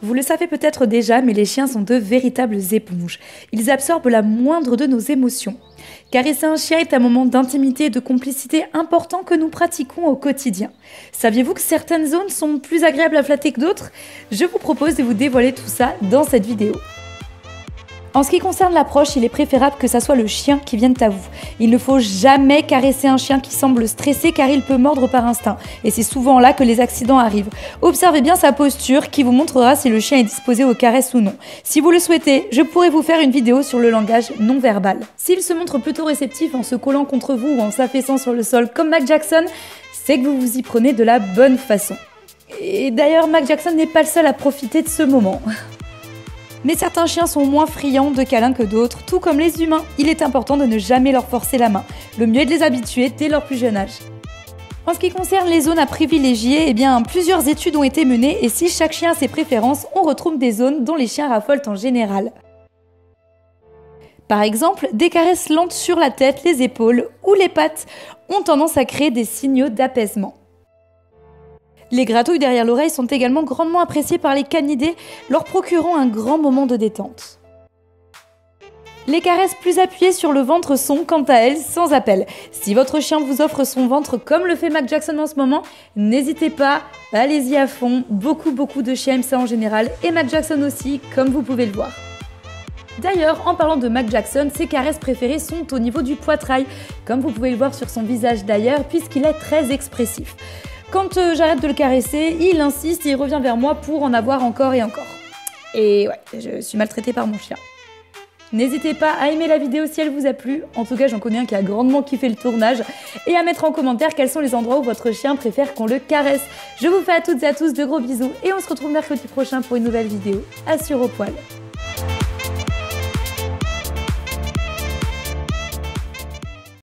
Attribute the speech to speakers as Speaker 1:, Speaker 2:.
Speaker 1: Vous le savez peut-être déjà, mais les chiens sont de véritables éponges. Ils absorbent la moindre de nos émotions. Caresser un chien est un moment d'intimité et de complicité important que nous pratiquons au quotidien. Saviez-vous que certaines zones sont plus agréables à flatter que d'autres? Je vous propose de vous dévoiler tout ça dans cette vidéo. En ce qui concerne l'approche, il est préférable que ça soit le chien qui vienne à vous. Il ne faut jamais caresser un chien qui semble stressé car il peut mordre par instinct. Et c'est souvent là que les accidents arrivent. Observez bien sa posture qui vous montrera si le chien est disposé aux caresses ou non. Si vous le souhaitez, je pourrais vous faire une vidéo sur le langage non verbal. S'il se montre plutôt réceptif en se collant contre vous ou en s'affaissant sur le sol comme Mac Jackson, c'est que vous vous y prenez de la bonne façon. Et d'ailleurs, Mac Jackson n'est pas le seul à profiter de ce moment. Mais certains chiens sont moins friands de câlins que d'autres, tout comme les humains. Il est important de ne jamais leur forcer la main. Le mieux est de les habituer dès leur plus jeune âge. En ce qui concerne les zones à privilégier, plusieurs études ont été menées et si chaque chien a ses préférences, on retrouve des zones dont les chiens raffolent en général. Par exemple, des caresses lentes sur la tête, les épaules ou les pattes ont tendance à créer des signaux d'apaisement. Les gratouilles derrière l'oreille sont également grandement appréciées par les canidés, leur procurant un grand moment de détente. Les caresses plus appuyées sur le ventre sont, quant à elles, sans appel. Si votre chien vous offre son ventre comme le fait Mac Jackson en ce moment, n'hésitez pas, allez-y à fond, beaucoup de chiens aiment ça en général, et Mac Jackson aussi, comme vous pouvez le voir. D'ailleurs, en parlant de Mac Jackson, ses caresses préférées sont au niveau du poitrail, comme vous pouvez le voir sur son visage d'ailleurs, puisqu'il est très expressif. Quand j'arrête de le caresser, il insiste et il revient vers moi pour en avoir encore et encore. Et ouais, je suis maltraitée par mon chien. N'hésitez pas à aimer la vidéo si elle vous a plu, en tout cas j'en connais un qui a grandement kiffé le tournage, et à mettre en commentaire quels sont les endroits où votre chien préfère qu'on le caresse. Je vous fais à toutes et à tous de gros bisous, et on se retrouve mercredi prochain pour une nouvelle vidéo. Assure au poil.